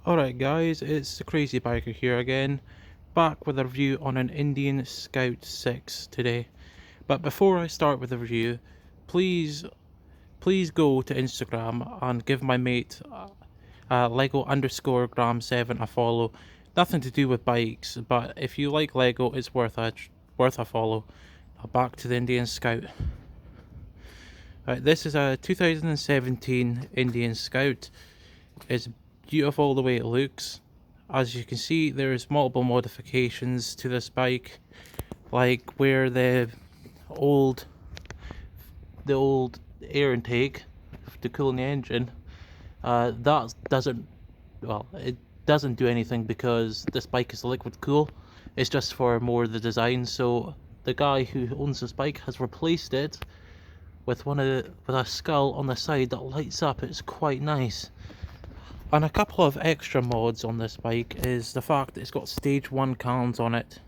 Alright guys, it's the Crazy Biker here again, back with a review on an Indian Scout 6 today. But before I start with the review, please go to Instagram and give my mate Lego_Gram7 a follow. Nothing to do with bikes, but if you like Lego, it's worth a follow. Now back to the Indian Scout. Right, this is a 2017 Indian Scout. It's beautiful the way it looks. As you can see, there's multiple modifications to this bike, like where the old air intake to cool the engine, that doesn't do anything because this bike is liquid cool. It's just for more the design. So the guy who owns this bike has replaced it with a skull on the side that lights up. It's quite nice. And a couple of extra mods on this bike is the fact that it's got stage 1 cans on it.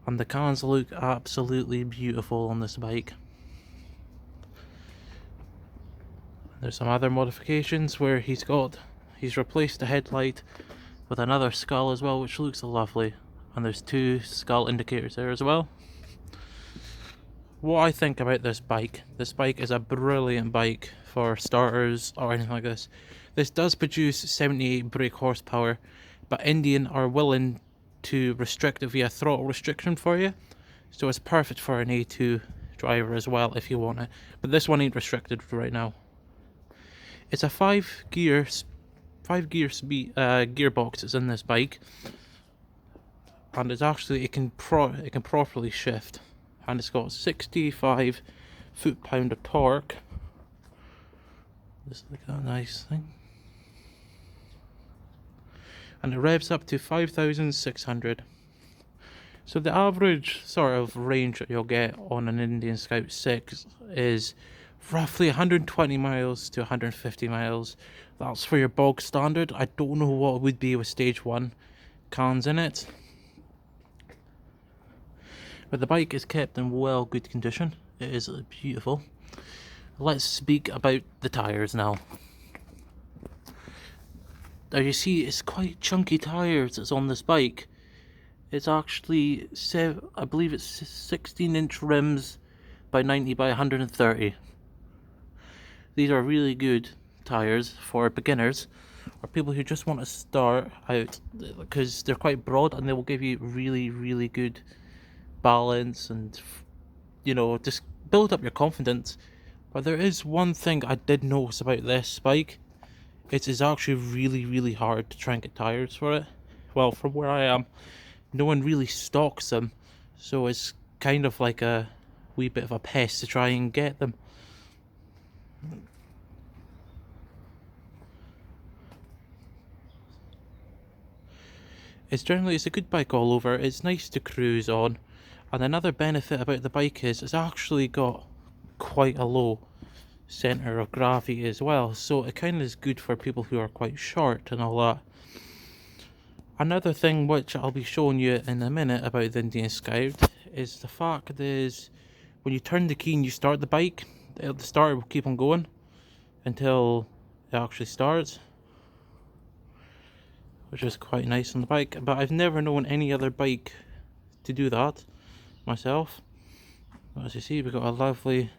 And the cans look absolutely beautiful on this bike. There's some other modifications where he's replaced the headlight with another skull as well, which looks lovely. And there's 2 skull indicators there as well. What I think about this bike is a brilliant bike for starters or anything like this. This does produce 78 brake horsepower, but Indian are willing to restrict it via throttle restriction for you, so it's perfect for an A2 driver as well if you want it. But this one ain't restricted right now. It's a 5-gear gearbox that's in this bike, and it's actually it can properly shift, and it's got 65 foot-pound of torque. This is like a nice thing. And it revs up to 5,600. So the average sort of range that you'll get on an Indian Scout 6 is roughly 120 miles to 150 miles. That's for your bog standard. I don't know what it would be with stage 1 cans in it. But the bike is kept in good condition. It is beautiful. Let's speak about the tyres now. Now you see, it's quite chunky tyres that's on this bike. It's actually, I believe it's 16-inch rims by 90 by 130. These are really good tyres for beginners or people who just want to start out, because they're quite broad and they will give you really, really good balance and, just build up your confidence. But there is one thing I did notice about this bike. It is actually really, really hard to try and get tyres for it. Well, from where I am, no one really stocks them, so it's kind of like a wee bit of a pest to try and get them. It's a good bike all over. It's nice to cruise on, and another benefit about the bike is it's actually got quite a low centre of gravity as well, so it kind of is good for people who are quite short and all that. Another thing which I'll be showing you in a minute about the Indian Scout is the fact is when you turn the key and you start the bike, the starter will keep on going until it actually starts, which is quite nice on the bike. But I've never known any other bike to do that myself. As you see, we've got a lovely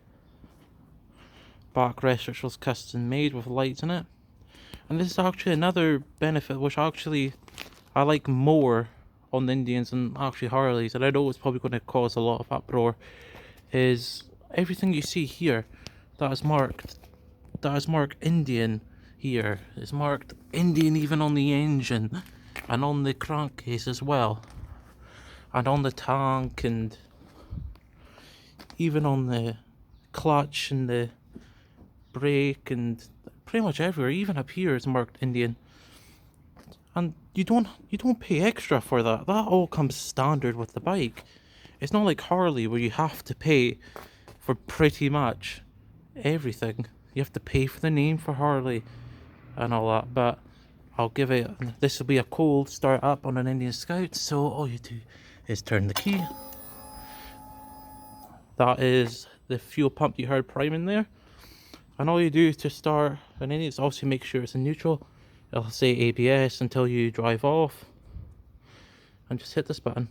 backrest which was custom made with lights in it, and this is actually another benefit which actually I like more on the Indians than actually Harleys, and I know it's probably going to cause a lot of uproar, is everything you see here that is marked Indian. Here is marked Indian even on the engine and on the crankcase as well, and on the tank, and even on the clutch and the brake, and pretty much everywhere. Even up here is marked Indian, and you don't pay extra for that. That all comes standard with the bike. It's not like Harley where you have to pay for pretty much everything. You have to pay for the name for Harley and all that. But this will be a cold start up on an Indian Scout, so all you do is turn the key. That is the fuel pump you heard priming there. And all you do to start an Indian is obviously make sure it's in neutral, It'll say ABS until you drive off, and just hit this button.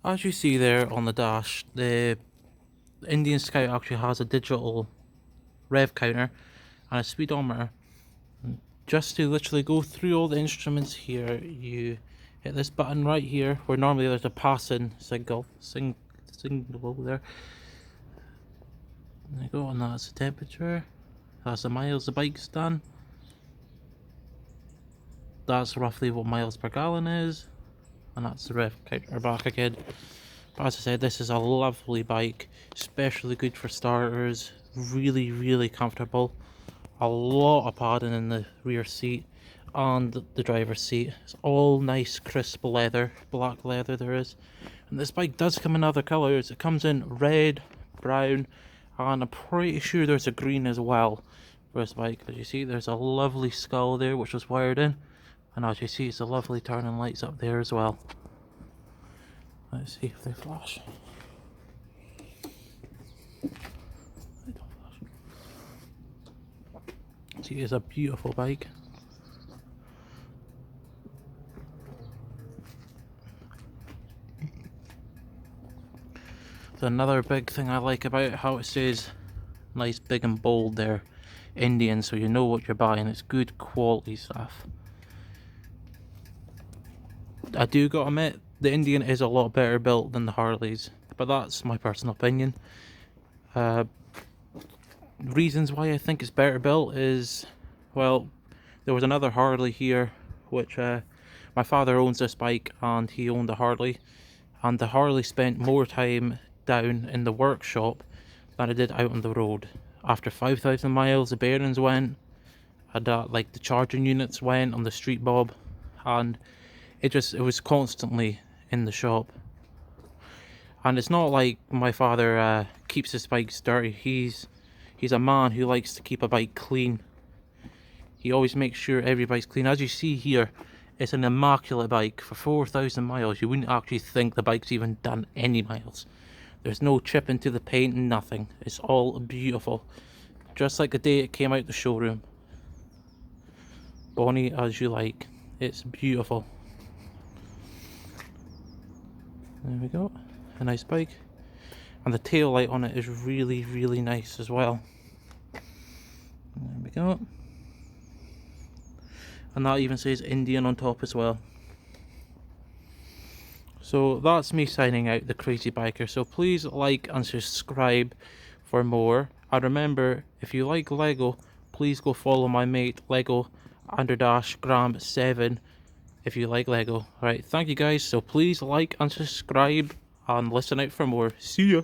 As you see there on the dash, the Indian Scout actually has a digital rev counter and a speedometer. Just to literally go through all the instruments here, you hit this button right here, where normally there's a passing signal there. There you go, and that's the temperature. That's the miles the bike's done. That's roughly what miles per gallon is. And that's the rev counter back again. But as I said, this is a lovely bike, especially good for starters. Really comfortable. A lot of padding in the rear seat and the driver's seat. It's all nice crisp leather, black leather there is. And this bike does come in other colours. It comes in red, brown, and I'm pretty sure there's a green as well for this bike. As you see, there's a lovely skull there which was wired in. And as you see, it's a lovely turning lights up there as well. Let's see if they flash. They don't flash. See, it's a beautiful bike. So another big thing I like about it, how it says nice big and bold there, Indian, so you know what you're buying. It's good quality stuff. I do gotta admit, the Indian is a lot better built than the Harleys, but that's my personal opinion. Reasons why I think it's better built is, well, there was another Harley here, which my father owns this bike and he owned a Harley, and the Harley spent more time down in the workshop than it did out on the road. After 5,000 miles, the bearings went, and like the charging units went on the street bob, and it was constantly in the shop. And it's not like my father keeps his bikes dirty. He's a man who likes to keep a bike clean. He always makes sure every bike's clean. As you see here, it's an immaculate bike. For 4,000 miles, you wouldn't actually think the bike's even done any miles. There's no chip into the paint, nothing. It's all beautiful. Just like the day it came out the showroom. Bonnie as you like. It's beautiful. There we go, a nice bike, and the tail light on it is really nice as well. There we go, and that even says Indian on top as well. So that's me signing out, the Crazy Biker. So please like and subscribe for more, and remember, if you like Lego, please go follow my mate Lego _Graham 7 if you like Lego. Alright, thank you guys. So please like and subscribe and listen out for more. See ya.